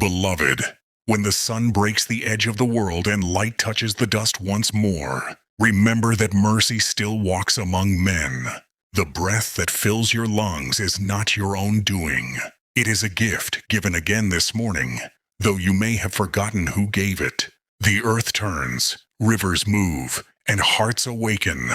Beloved, when the sun breaks the edge of the world and light touches the dust once more, remember that mercy still walks among men. The breath that fills your lungs is not your own doing. It is a gift given again this morning, though you may have forgotten who gave it. The earth turns, rivers move, and hearts awaken,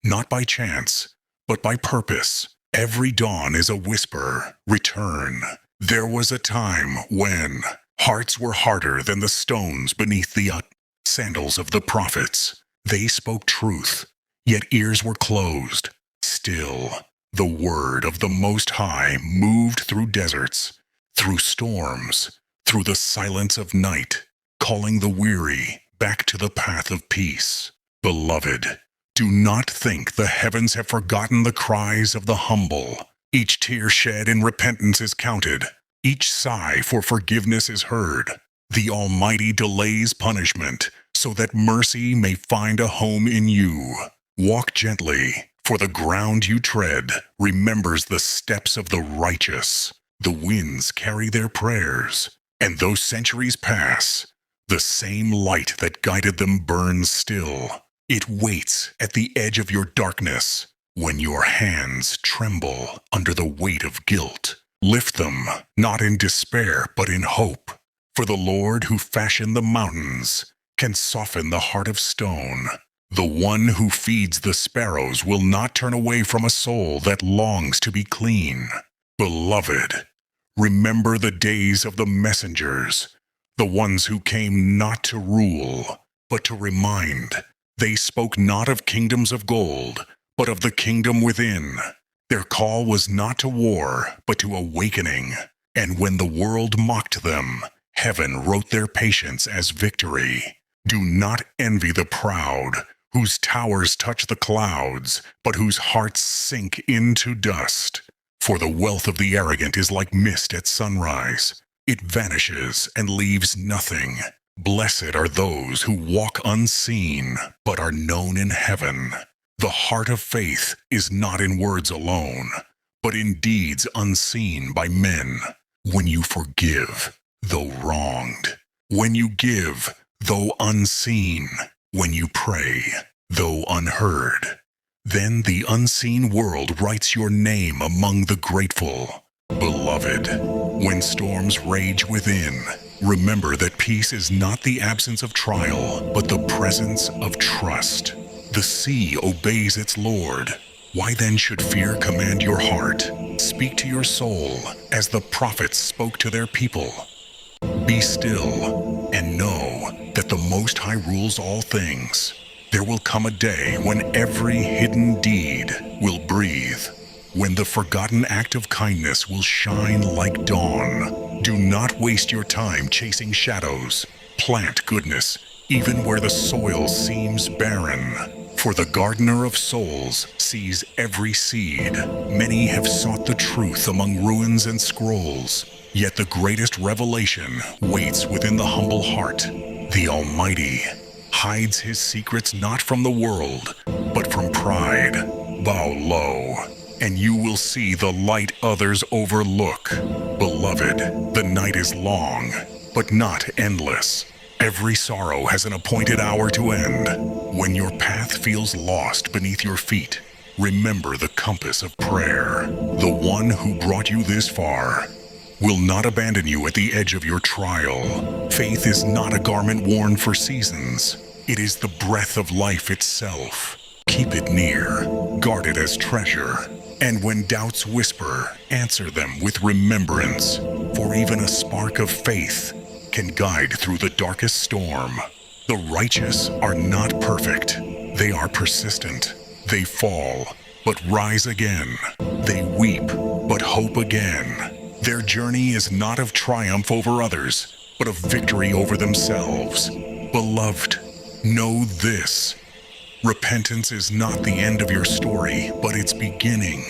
not by chance, but by purpose. Every dawn is a whisper, return. There was a time when hearts were harder than the stones beneath the sandals of the prophets. They spoke truth, yet ears were closed. Still, the word of the Most High moved through deserts, through storms, through the silence of night, calling the weary back to the path of peace. Beloved, do not think the heavens have forgotten the cries of the humble. Each tear shed in repentance is counted. Each sigh for forgiveness is heard. The Almighty delays punishment so that mercy may find a home in you. Walk gently, for the ground you tread remembers the steps of the righteous. The winds carry their prayers, and though centuries pass, the same light that guided them burns still. It waits at the edge of your darkness. When your hands tremble under the weight of guilt, lift them, not in despair, but in hope. For the Lord who fashioned the mountains can soften the heart of stone. The one who feeds the sparrows will not turn away from a soul that longs to be clean. Beloved, remember the days of the messengers, the ones who came not to rule, but to remind. They spoke not of kingdoms of gold, but of the kingdom within. Their call was not to war, but to awakening. And when the world mocked them, heaven wrote their patience as victory. Do not envy the proud, whose towers touch the clouds, but whose hearts sink into dust. For the wealth of the arrogant is like mist at sunrise. It vanishes and leaves nothing. Blessed are those who walk unseen, but are known in heaven. The heart of faith is not in words alone, but in deeds unseen by men. When you forgive, though wronged. When you give, though unseen. When you pray, though unheard. Then the unseen world writes your name among the grateful. Beloved, when storms rage within, remember that peace is not the absence of trial, but the presence of trust. The sea obeys its Lord. Why then should fear command your heart? Speak to your soul as the prophets spoke to their people. Be still and know that the Most High rules all things. There will come a day when every hidden deed will breathe, when the forgotten act of kindness will shine like dawn. Do not waste your time chasing shadows. Plant goodness, even where the soil seems barren. For the gardener of souls sees every seed. Many have sought the truth among ruins and scrolls, yet the greatest revelation waits within the humble heart. The Almighty hides his secrets not from the world, but from pride. Bow low, and you will see the light others overlook. Beloved, the night is long, but not endless. Every sorrow has an appointed hour to end. When your path feels lost beneath your feet, remember the compass of prayer. The one who brought you this far will not abandon you at the edge of your trial. Faith is not a garment worn for seasons. It is the breath of life itself. Keep it near, guard it as treasure, and when doubts whisper, answer them with remembrance. For even a spark of faith can guide through the darkest storm. The righteous are not perfect. They are persistent. They fall, but rise again. They weep, but hope again. Their journey is not of triumph over others, but of victory over themselves. Beloved, know this. Repentance is not the end of your story, but its beginning.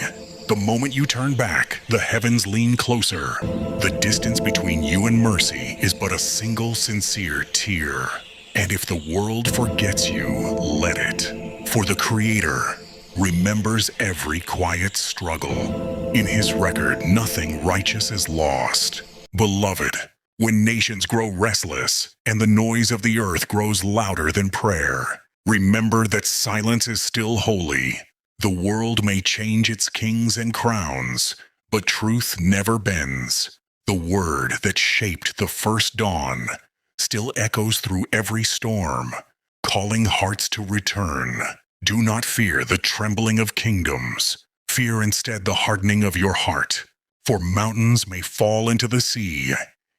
The moment you turn back, the heavens lean closer. The distance between you and mercy is but a single sincere tear. And if the world forgets you, let it. For the Creator remembers every quiet struggle. In his record, nothing righteous is lost. Beloved, When nations grow restless and the noise of the earth grows louder than prayer, remember that silence is still holy. The world may change its kings and crowns, but truth never bends. The word that shaped the first dawn still echoes through every storm, calling hearts to return. Do not fear the trembling of kingdoms. Fear instead the hardening of your heart. For mountains may fall into the sea,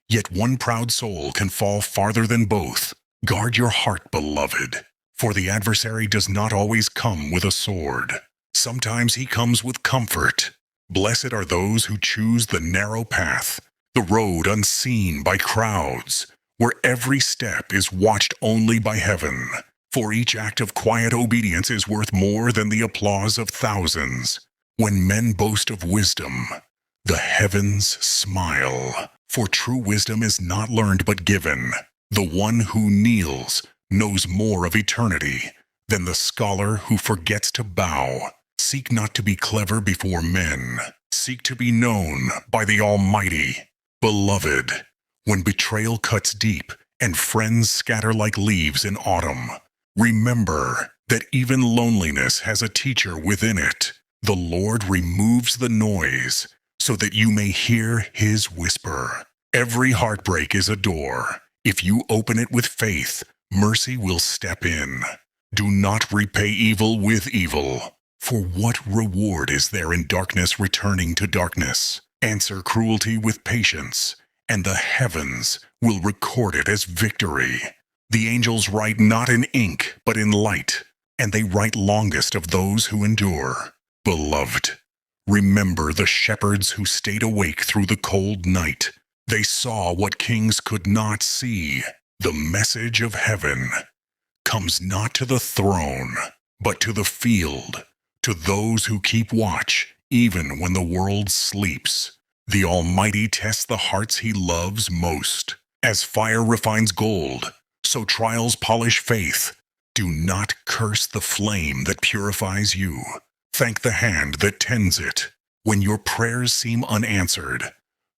yet one proud soul can fall farther than both. Guard your heart, beloved, for the adversary does not always come with a sword. Sometimes he comes with comfort. Blessed are those who choose the narrow path, the road unseen by crowds, where every step is watched only by heaven. For each act of quiet obedience is worth more than the applause of thousands. When men boast of wisdom, the heavens smile. For true wisdom is not learned but given. The one who kneels knows more of eternity than the scholar who forgets to bow. Seek not to be clever before men. Seek to be known by the Almighty. Beloved, when betrayal cuts deep and friends scatter like leaves in autumn, remember that even loneliness has a teacher within it. The Lord removes the noise so that you may hear His whisper. Every heartbreak is a door. If you open it with faith, mercy will step in. Do not repay evil with evil. For what reward is there in darkness returning to darkness? Answer cruelty with patience, and the heavens will record it as victory. The angels write not in ink, but in light, and they write longest of those who endure. Beloved, remember the shepherds who stayed awake through the cold night. They saw what kings could not see. The message of heaven comes not to the throne, but to the field, to those who keep watch, even when the world sleeps. The Almighty tests the hearts He loves most. As fire refines gold, so trials polish faith. Do not curse the flame that purifies you. Thank the hand that tends it. When your prayers seem unanswered,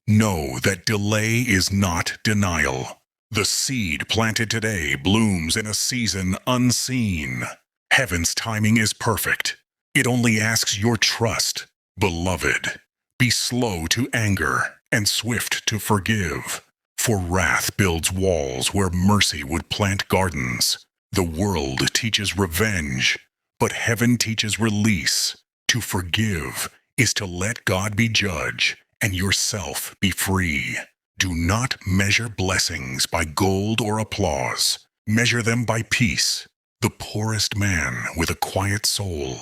know that delay is not denial. The seed planted today blooms in a season unseen. Heaven's timing is perfect. It only asks your trust. Beloved, be slow to anger and swift to forgive. For wrath builds walls where mercy would plant gardens. The world teaches revenge, but heaven teaches release. To forgive is to let God be judge and yourself be free. Do not measure blessings by gold or applause. Measure them by peace. The poorest man with a quiet soul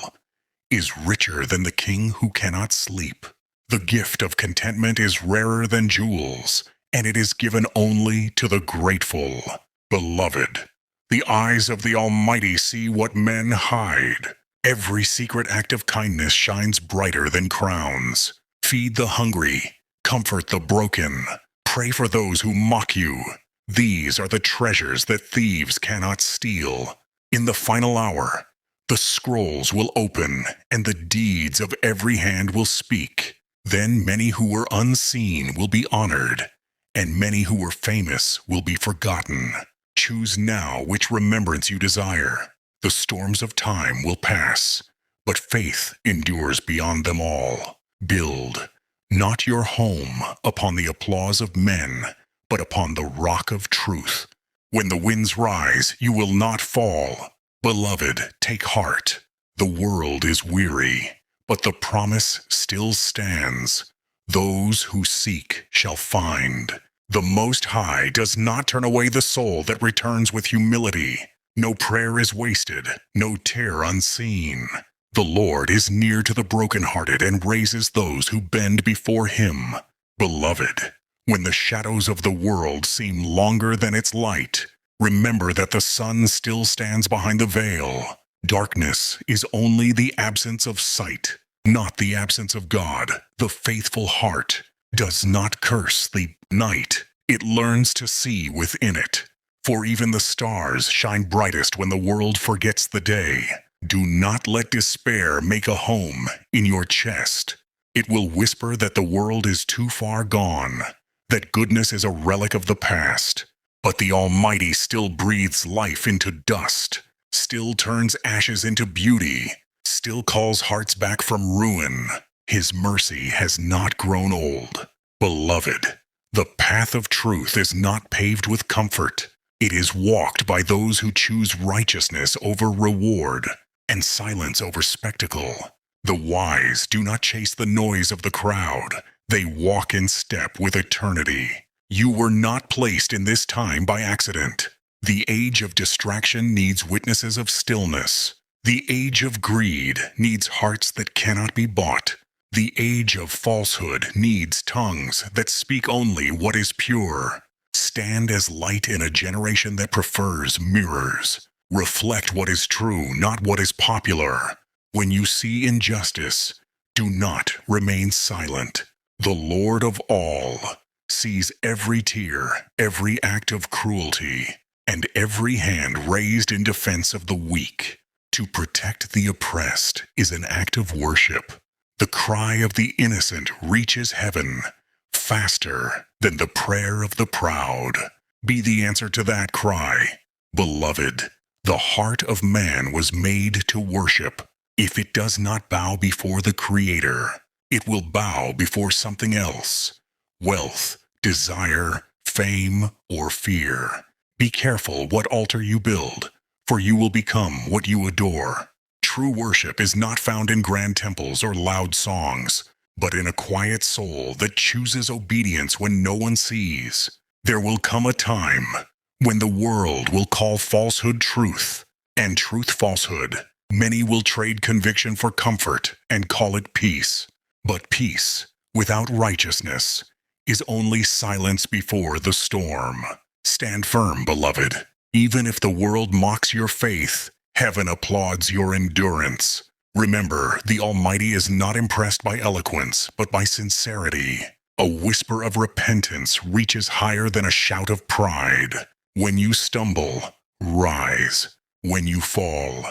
is richer than the king who cannot sleep. The gift of contentment is rarer than jewels, and it is given only to the grateful. Beloved, the eyes of the Almighty see what men hide. Every secret act of kindness shines brighter than crowns. Feed the hungry, comfort the broken, pray for those who mock you. These are the treasures that thieves cannot steal. In the final hour, the scrolls will open, and the deeds of every hand will speak. Then many who were unseen will be honored, and many who were famous will be forgotten. Choose now which remembrance you desire. The storms of time will pass, but faith endures beyond them all. Build not your home upon the applause of men, but upon the rock of truth. When the winds rise, you will not fall. Beloved, take heart. The world is weary, but the promise still stands. Those who seek shall find. The Most High does not turn away the soul that returns with humility. No prayer is wasted, no tear unseen. The Lord is near to the brokenhearted and raises those who bend before Him. Beloved, when the shadows of the world seem longer than its light, remember that the sun still stands behind the veil. Darkness is only the absence of sight, not the absence of God. The faithful heart does not curse the night. It learns to see within it. For even the stars shine brightest when the world forgets the day. Do not let despair make a home in your chest. It will whisper that the world is too far gone. that goodness is a relic of the past. But the Almighty still breathes life into dust, still turns ashes into beauty, still calls hearts back from ruin. His mercy has not grown old. Beloved, the path of truth is not paved with comfort. It is walked by those who choose righteousness over reward and silence over spectacle. The wise do not chase the noise of the crowd. They walk in step with eternity. You were not placed in this time by accident. The age of distraction needs witnesses of stillness. The age of greed needs hearts that cannot be bought. The age of falsehood needs tongues that speak only what is pure. Stand as light in a generation that prefers mirrors. Reflect what is true, not what is popular. When you see injustice, do not remain silent. The Lord of all sees every tear, every act of cruelty, and every hand raised in defense of the weak. To protect the oppressed is an act of worship. The cry of the innocent reaches heaven, faster than the prayer of the proud. Be the answer to that cry. Beloved, the heart of man was made to worship. If it does not bow before the Creator, it will bow before something else. Wealth, desire, fame, or fear. Be careful what altar you build, for you will become what you adore. True worship is not found in grand temples or loud songs, but in a quiet soul that chooses obedience when no one sees. There will come a time when the world will call falsehood truth, and truth falsehood. Many will trade conviction for comfort and call it peace. But peace, without righteousness, is only silence before the storm. Stand firm, beloved. Even if the world mocks your faith, heaven applauds your endurance. Remember, the Almighty is not impressed by eloquence, but by sincerity. A whisper of repentance reaches higher than a shout of pride. When you stumble, rise. When you fall,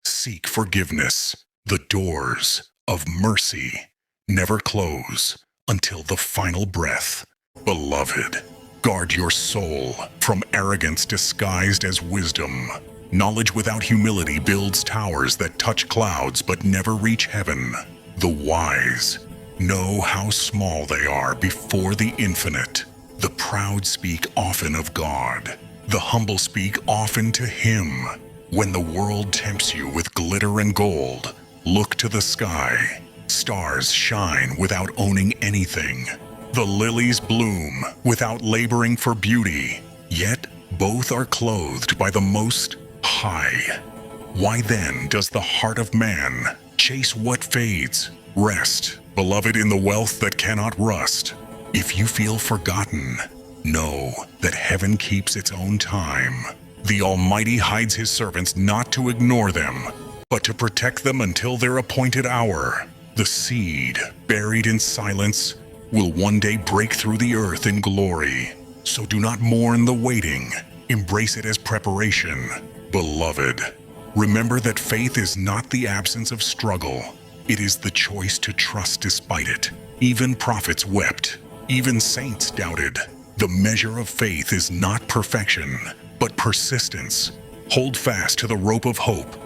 seek forgiveness. The doors of mercy never close until the final breath. Beloved, guard your soul from arrogance disguised as wisdom. Knowledge without humility builds towers that touch clouds but never reach heaven. The wise know how small they are before the infinite. The proud speak often of God. The humble speak often to Him. When the world tempts you with glitter and gold, look to the sky. Stars shine without owning anything. The lilies bloom without laboring for beauty. Yet both are clothed by the Most High. Why then does the heart of man chase what fades? Rest, beloved, in the wealth that cannot rust. If you feel forgotten, know that heaven keeps its own time. The Almighty hides His servants not to ignore them, but to protect them until their appointed hour. The seed, buried in silence, will one day break through the earth in glory. So do not mourn the waiting. Embrace it as preparation. Beloved, remember that faith is not the absence of struggle. It is the choice to trust despite it. Even prophets wept. Even saints doubted. The measure of faith is not perfection, but persistence. Hold fast to the rope of hope,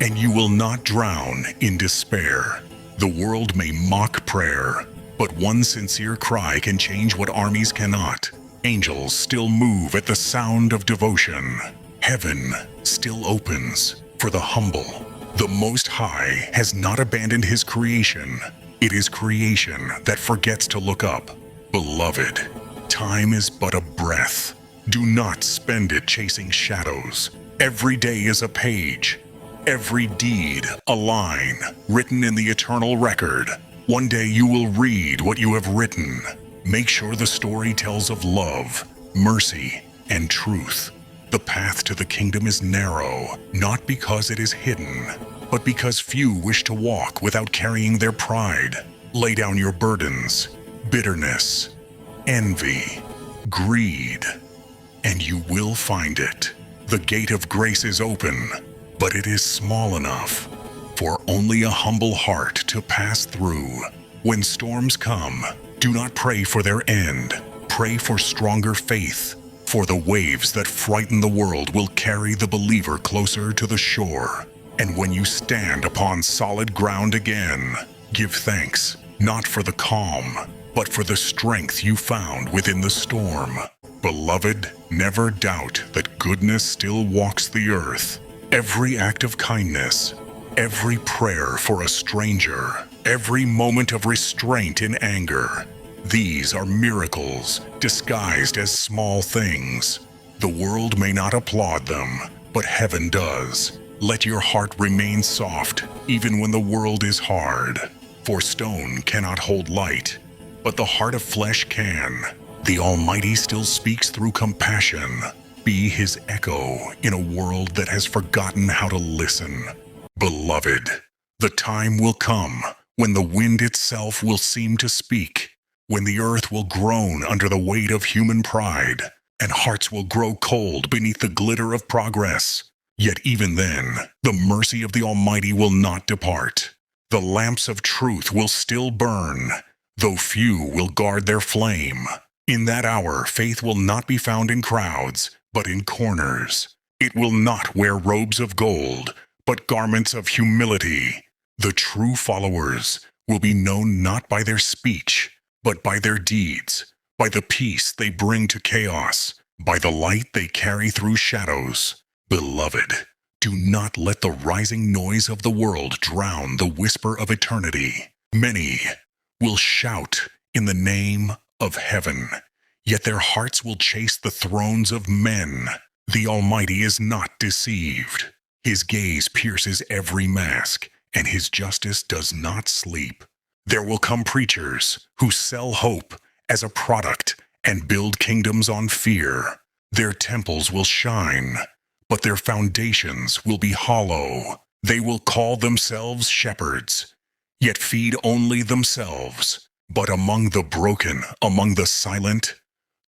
and you will not drown in despair. The world may mock prayer, but one sincere cry can change what armies cannot. Angels still move at the sound of devotion. Heaven still opens for the humble. The Most High has not abandoned His creation. It is creation that forgets to look up. Beloved, time is but a breath. Do not spend it chasing shadows. Every day is a page. Every deed a line written in the eternal record. One day you will read what you have written. Make sure the story tells of love, mercy, and truth. The path to the kingdom is narrow, not because it is hidden, but because few wish to walk without carrying their pride. Lay down your burdens, bitterness, envy, greed, and you will find it. The gate of grace is open, but it is small enough for only a humble heart to pass through. When storms come, do not pray for their end. pray for stronger faith, for the waves that frighten the world will carry the believer closer to the shore. And when you stand upon solid ground again, give thanks, not for the calm, but for the strength you found within the storm. Beloved, never doubt that goodness still walks the earth. Every act of kindness, every prayer for a stranger, every moment of restraint in anger, these are miracles disguised as small things. The world may not applaud them, but heaven does. Let your heart remain soft, even when the world is hard. For stone cannot hold light, but the heart of flesh can. The Almighty still speaks through compassion. Be His echo in a world that has forgotten how to listen. Beloved, the time will come when the wind itself will seem to speak, when the earth will groan under the weight of human pride, and hearts will grow cold beneath the glitter of progress. Yet even then, the mercy of the Almighty will not depart. The lamps of truth will still burn, though few will guard their flame. In that hour, faith will not be found in crowds, but in corners. It will not wear robes of gold, but garments of humility. The true followers will be known not by their speech, but by their deeds, by the peace they bring to chaos, by the light they carry through shadows. Beloved, do not let the rising noise of the world drown the whisper of eternity. Many will shout in the name of heaven, yet their hearts will chase the thrones of men. The Almighty is not deceived. His gaze pierces every mask, and His justice does not sleep. There will come preachers who sell hope as a product and build kingdoms on fear. Their temples will shine, but their foundations will be hollow. They will call themselves shepherds, yet feed only themselves. But among the broken, among the silent,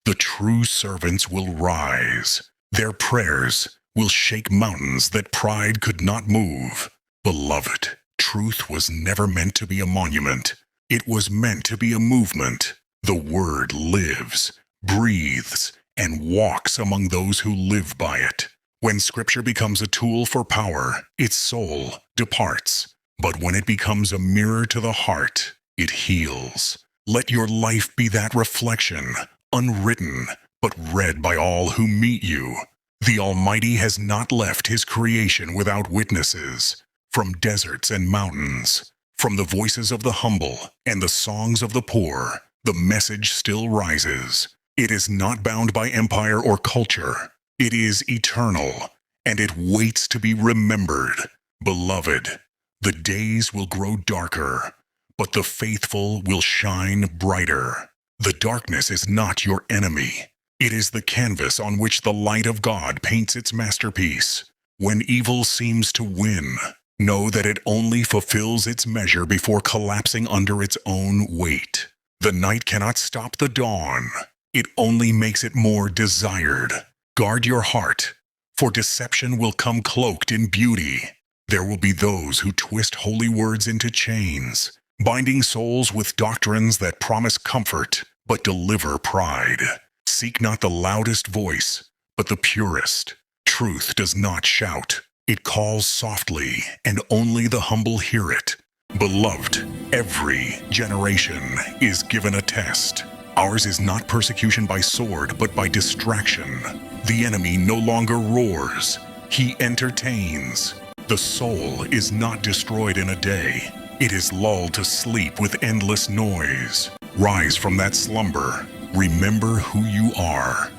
the true servants will rise. Their prayers will shake mountains that pride could not move. Beloved, truth was never meant to be a monument. It was meant to be a movement. The Word lives, breathes, and walks among those who live by it. When Scripture becomes a tool for power, its soul departs. But when it becomes a mirror to the heart, it heals. Let your life be that reflection, unwritten, but read by all who meet you. The Almighty has not left His creation without witnesses. From deserts and mountains, from the voices of the humble and the songs of the poor, the message still rises. It is not bound by empire or culture. It is eternal, and it waits to be remembered. Beloved, the days will grow darker, but the faithful will shine brighter. The darkness is not your enemy. It is the canvas on which the light of God paints its masterpiece. When evil seems to win, know that it only fulfills its measure before collapsing under its own weight. The night cannot stop the dawn. It only makes it more desired. Guard your heart, for deception will come cloaked in beauty. There will be those who twist holy words into chains, binding souls with doctrines that promise comfort but deliver pride. Seek not the loudest voice, but the purest. Truth does not shout. It calls softly, and only the humble hear it. Beloved, every generation is given a test. Ours is not persecution by sword, but by distraction. The enemy no longer roars. He entertains. The soul is not destroyed in a day. It is lulled to sleep with endless noise. Rise from that slumber. Remember who you are.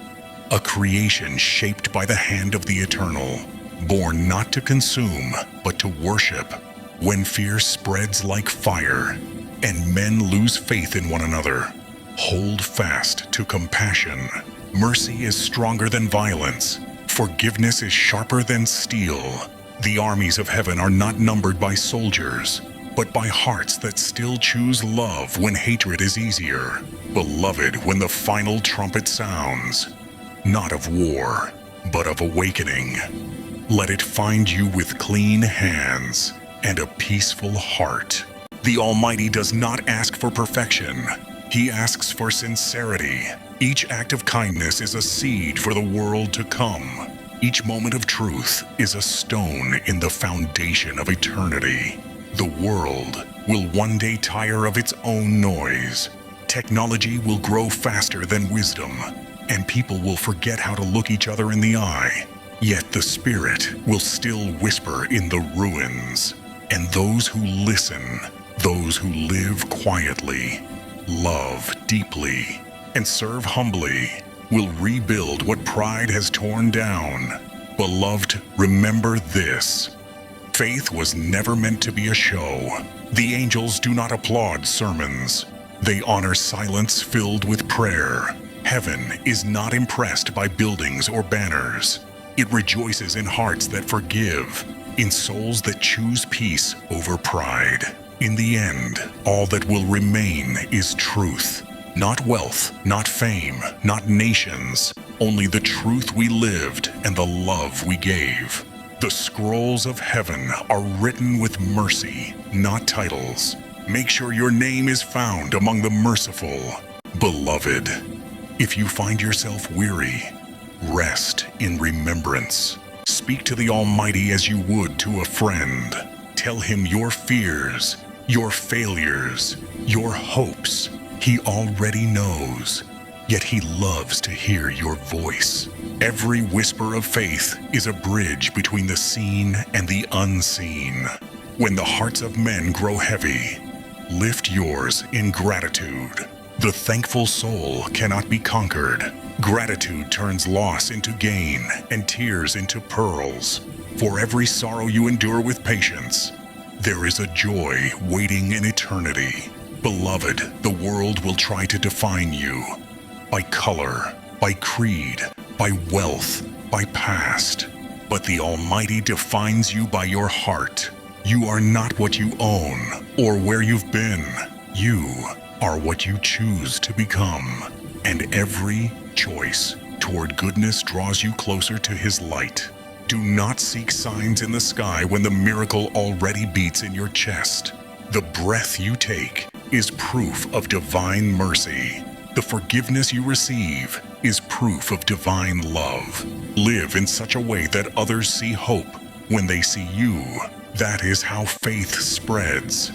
A creation shaped by the hand of the Eternal. Born not to consume, but to worship. When fear spreads like fire, and men lose faith in one another, hold fast to compassion. Mercy is stronger than violence. Forgiveness is sharper than steel. The armies of heaven are not numbered by soldiers, but by hearts that still choose love when hatred is easier. Beloved, when the final trumpet sounds, not of war, but of awakening, let it find you with clean hands and a peaceful heart. The Almighty does not ask for perfection. He asks for sincerity. Each act of kindness is a seed for the world to come. Each moment of truth is a stone in the foundation of eternity. The world will one day tire of its own noise. Technology will grow faster than wisdom, and people will forget how to look each other in the eye. Yet the Spirit will still whisper in the ruins. And those who listen, those who live quietly, love deeply, and serve humbly, will rebuild what pride has torn down. Beloved, remember this. Faith was never meant to be a show. The angels do not applaud sermons. They honor silence filled with prayer. Heaven is not impressed by buildings or banners. It rejoices in hearts that forgive, in souls that choose peace over pride. In the end, all that will remain is truth. Not wealth, not fame, not nations, only the truth we lived and the love we gave. The scrolls of heaven are written with mercy, not titles. Make sure your name is found among the merciful. Beloved, if you find yourself weary, rest in remembrance. Speak to the Almighty as you would to a friend. Tell him your fears, your failures, your hopes. He already knows, yet he loves to hear your voice. Every whisper of faith is a bridge between the seen and the unseen. When the hearts of men grow heavy, lift yours in gratitude. The thankful soul cannot be conquered. Gratitude turns loss into gain and tears into pearls. For every sorrow you endure with patience, there is a joy waiting in eternity. Beloved, the world will try to define you by color, by creed, by wealth, by past. But the Almighty defines you by your heart. You are not what you own or where you've been. You are what you choose to become. And every choice toward goodness draws you closer to His light. Do not seek signs in the sky when the miracle already beats in your chest. The breath you take is proof of divine mercy. The forgiveness you receive is proof of divine love. Live in such a way that others see hope when they see you. That is how faith spreads.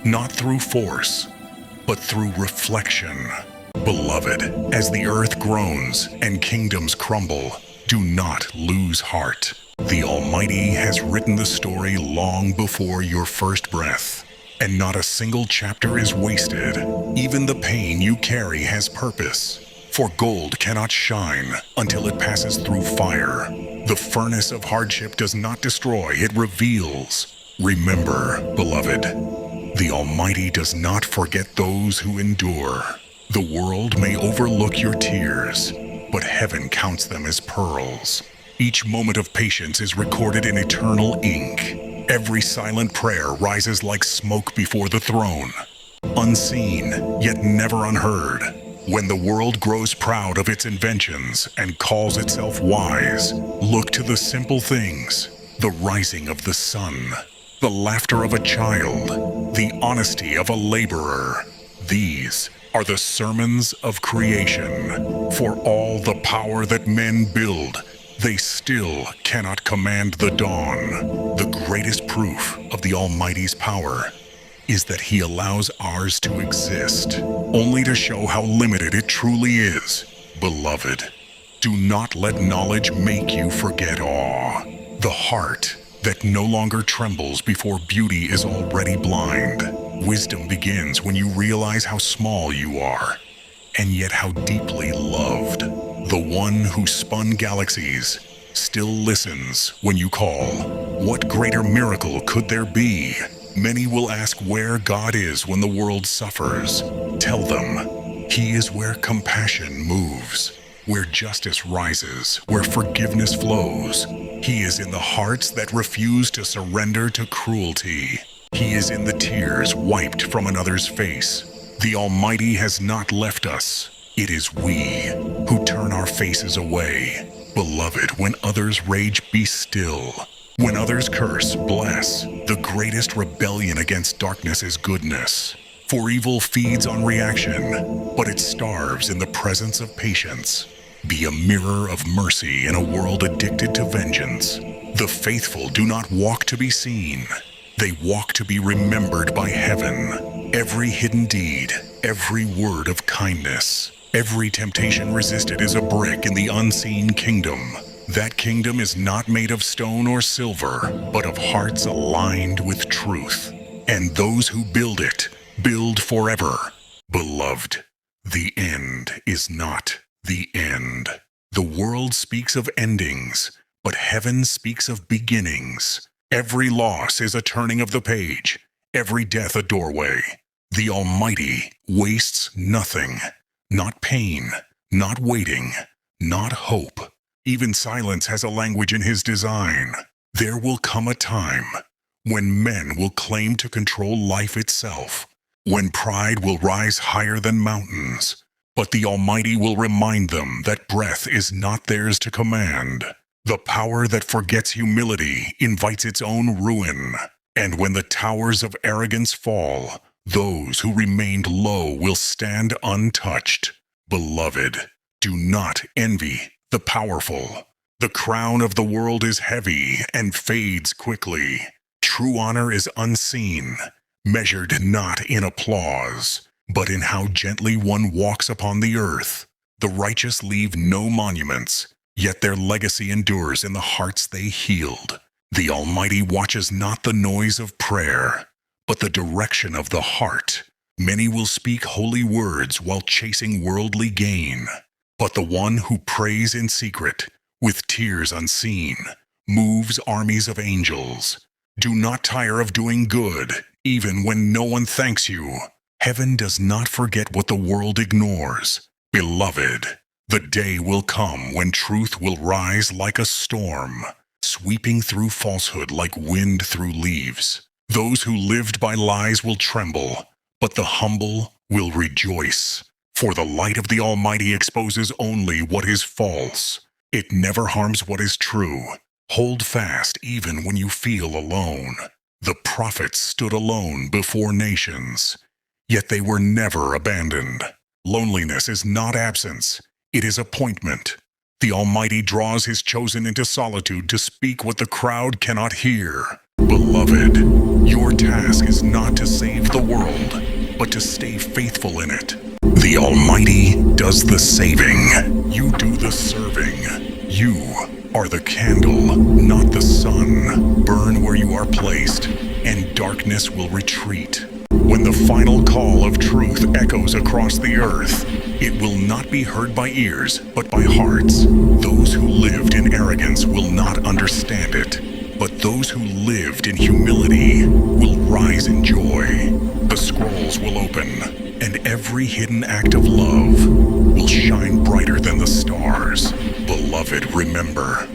Not through force, but through reflection. Beloved, as the earth groans and kingdoms crumble, do not lose heart. The Almighty has written the story long before your first breath. And not a single chapter is wasted. Even the pain you carry has purpose. For gold cannot shine until it passes through fire. The furnace of hardship does not destroy, it reveals. Remember, beloved, the Almighty does not forget those who endure. The world may overlook your tears, but heaven counts them as pearls. Each moment of patience is recorded in eternal ink. Every silent prayer rises like smoke before the throne, unseen yet never unheard. When the world grows proud of its inventions and calls itself wise, look to the simple things: the rising of the sun, the laughter of a child, the honesty of a laborer. These are the sermons of creation. For all the power that men build, they still cannot command the dawn. The greatest proof of the Almighty's power is that He allows ours to exist, only to show how limited it truly is. Beloved, do not let knowledge make you forget awe. The heart that no longer trembles before beauty is already blind. Wisdom begins when you realize how small you are, and yet how deeply loved. The one who spun galaxies still listens when you call. What greater miracle could there be? Many will ask where God is when the world suffers. Tell them, He is where compassion moves, where justice rises, where forgiveness flows. He is in the hearts that refuse to surrender to cruelty. He is in the tears wiped from another's face. The Almighty has not left us. It is we who turn our faces away. Beloved, when others rage, be still. When others curse, bless. The greatest rebellion against darkness is goodness. For evil feeds on reaction, but it starves in the presence of patience. Be a mirror of mercy in a world addicted to vengeance. The faithful do not walk to be seen. They walk to be remembered by heaven. Every hidden deed, every word of kindness, every temptation resisted is a brick in the unseen kingdom. That kingdom is not made of stone or silver, but of hearts aligned with truth. And those who build it, build forever. Beloved, the end is not the end. The world speaks of endings, but heaven speaks of beginnings. Every loss is a turning of the page, every death a doorway. The Almighty wastes nothing. Not pain, not waiting, not hope. Even silence has a language in His design. There will come a time when men will claim to control life itself, when pride will rise higher than mountains. But the Almighty will remind them that breath is not theirs to command. The power that forgets humility invites its own ruin. And when the towers of arrogance fall, those who remained low will stand untouched. Beloved, do not envy the powerful. The crown of the world is heavy and fades quickly. True honor is unseen, measured not in applause, but in how gently one walks upon the earth. The righteous leave no monuments, yet their legacy endures in the hearts they healed. The Almighty watches not the noise of prayer, but the direction of the heart. Many will speak holy words while chasing worldly gain, but the one who prays in secret, with tears unseen, moves armies of angels. Do not tire of doing good, even when no one thanks you. Heaven does not forget what the world ignores. Beloved, the day will come when truth will rise like a storm, sweeping through falsehood like wind through leaves. Those who lived by lies will tremble, but the humble will rejoice. For the light of the Almighty exposes only what is false. It never harms what is true. Hold fast even when you feel alone. The prophets stood alone before nations, yet they were never abandoned. Loneliness is not absence, it is appointment. The Almighty draws His chosen into solitude to speak what the crowd cannot hear. Beloved, your task is not to save the world, but to stay faithful in it. The Almighty does the saving. You do the serving. You are the candle, not the sun. Burn where you are placed, and darkness will retreat. When the final call of truth echoes across the earth, it will not be heard by ears, but by hearts. Those who lived in arrogance will not understand it, but those who lived in humility will rise in joy. The scrolls will open, and every hidden act of love will shine brighter than the stars. Beloved, remember,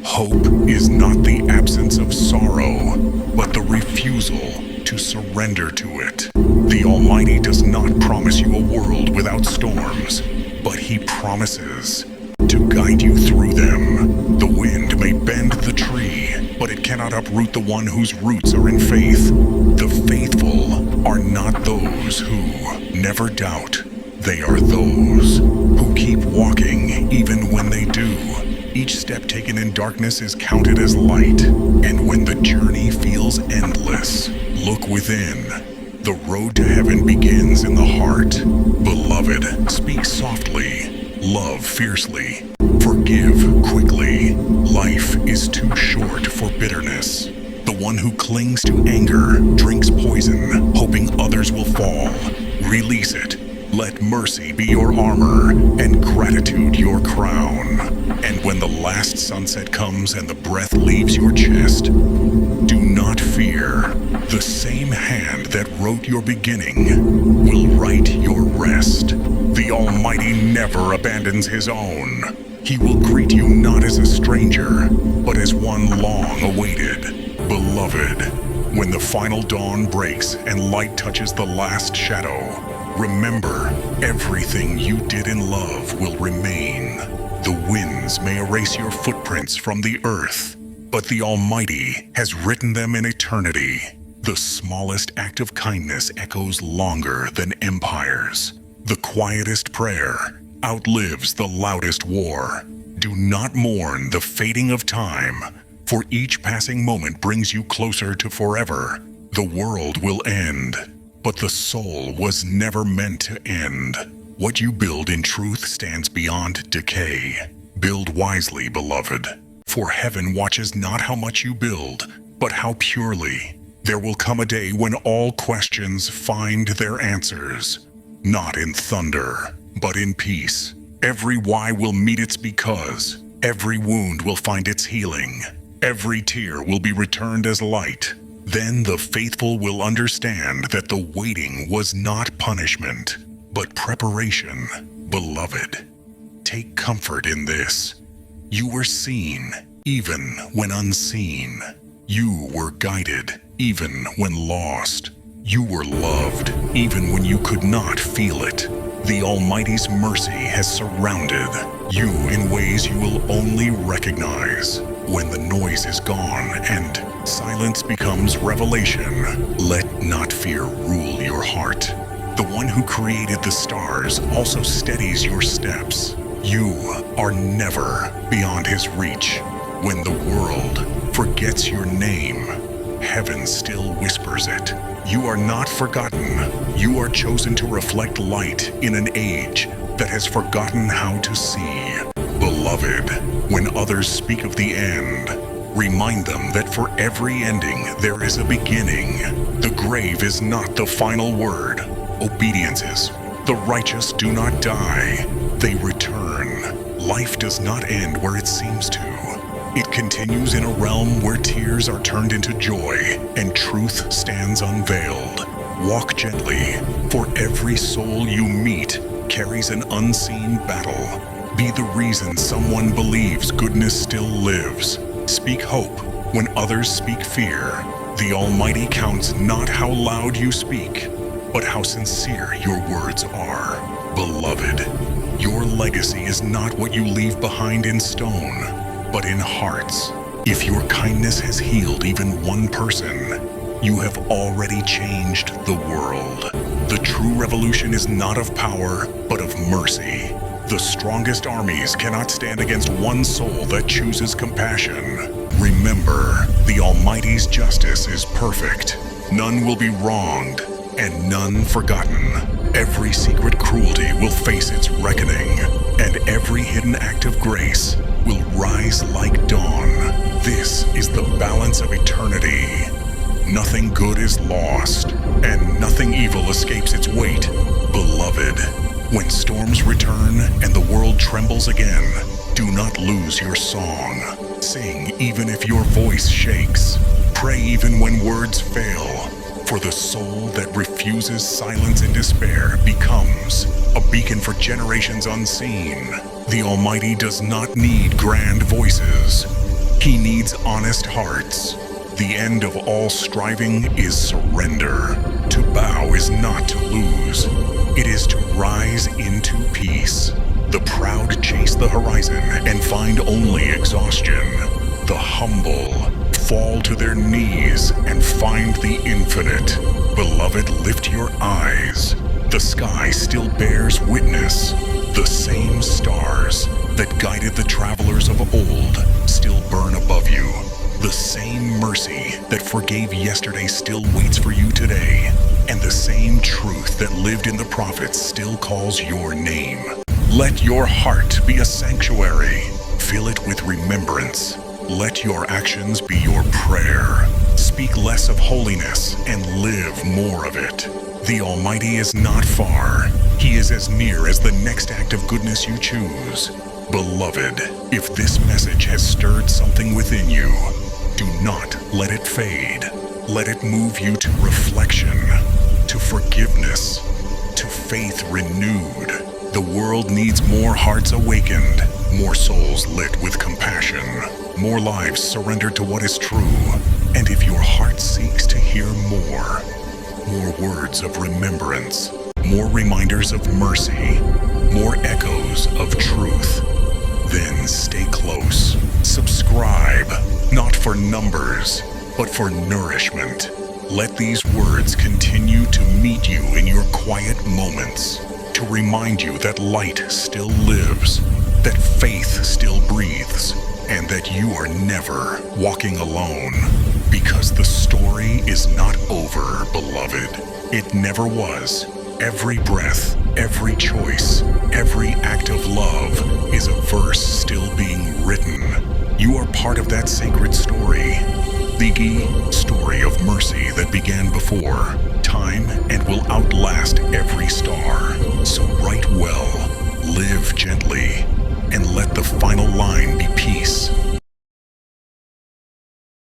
hope is not the absence of sorrow, but the refusal to surrender to it. The Almighty does not promise you a world without storms, but He promises to guide you through them. The wind may bend the tree, but it cannot uproot the one whose roots are in faith. The faithful are not those who never doubt. They are those who keep walking even when they do. Each step taken in darkness is counted as light, and when the journey feels endless, look within. The road to heaven begins in the heart. Beloved, speak softly, love fiercely, forgive quickly. Life is too short for bitterness. The one who clings to anger drinks poison, hoping others will fall. Release it. Let mercy be your armor, and gratitude your crown. And when the last sunset comes and the breath leaves your chest, do not fear. The same hand that wrote your beginning will write your rest. The Almighty never abandons His own. He will greet you not as a stranger, but as one long awaited. Beloved, when the final dawn breaks and light touches the last shadow, remember, everything you did in love will remain. The winds may erase your footprints from the earth, but the Almighty has written them in eternity. The smallest act of kindness echoes longer than empires. The quietest prayer outlives the loudest war. Do not mourn the fading of time, for each passing moment brings you closer to forever. The world will end, but the soul was never meant to end. What you build in truth stands beyond decay. Build wisely, beloved, for heaven watches not how much you build, but how purely. There will come a day when all questions find their answers, not in thunder, but in peace. Every why will meet its because. Every wound will find its healing. Every tear will be returned as light. Then the faithful will understand that the waiting was not punishment, but preparation. Beloved, take comfort in this. You were seen, even when unseen. You were guided, even when lost. You were loved, even when you could not feel it. The Almighty's mercy has surrounded you in ways you will only recognize. When the noise is gone and silence becomes revelation, let not fear rule your heart. The one who created the stars also steadies your steps. You are never beyond his reach. When the world forgets your name, heaven still whispers it. You are not forgotten. You are chosen to reflect light in an age that has forgotten how to see. Beloved, when others speak of the end, remind them that for every ending there is a beginning. The grave is not the final word. Obedience is. The righteous do not die, they return. Life does not end where it seems to. It continues in a realm where tears are turned into joy and truth stands unveiled. Walk gently, for every soul you meet carries an unseen battle. Be the reason someone believes goodness still lives. Speak hope when others speak fear. The Almighty counts not how loud you speak, but how sincere your words are. Beloved, your legacy is not what you leave behind in stone, but in hearts. If your kindness has healed even one person, you have already changed the world. The true revolution is not of power, but of mercy. The strongest armies cannot stand against one soul that chooses compassion. Remember, the Almighty's justice is perfect. None will be wronged, and none forgotten. Every secret cruelty will face its reckoning, and every hidden act of grace will rise like dawn. This is the balance of eternity. Nothing good is lost, and nothing evil escapes its weight. Beloved, when storms return and the world trembles again, do not lose your song. Sing even if your voice shakes. Pray even when words fail. For the soul that refuses silence and despair becomes a beacon for generations unseen. The Almighty does not need grand voices. He needs honest hearts. The end of all striving is surrender. To bow is not to lose. It is to rise into peace. The proud chase the horizon and find only exhaustion. The humble fall to their knees and find the infinite. Beloved, lift your eyes. The sky still bears witness. The same stars that guided the travelers of old still burn above you. The same mercy that forgave yesterday still waits for you today. And the same truth that lived in the prophets still calls your name. Let your heart be a sanctuary. Fill it with remembrance. Let your actions be your prayer. Speak less of holiness and live more of it. The Almighty is not far. He is as near as the next act of goodness you choose. Beloved, if this message has stirred something within you, do not let it fade. Let it move you to reflection, to forgiveness, to faith renewed. The world needs more hearts awakened, more souls lit with compassion, more lives surrendered to what is true. And if your heart seeks to hear more words of remembrance, more reminders of mercy, more echoes of truth, then stay close. Subscribe, not for numbers, but for nourishment. Let these words continue to meet you in your quiet moments, to remind you that light still lives, that faith still breathes, and that you are never walking alone. Because the story is not over, beloved. It never was. Every breath, every choice, every act of love is a verse still being written. You are part of that sacred story. The story of mercy that began before time and will outlast every star.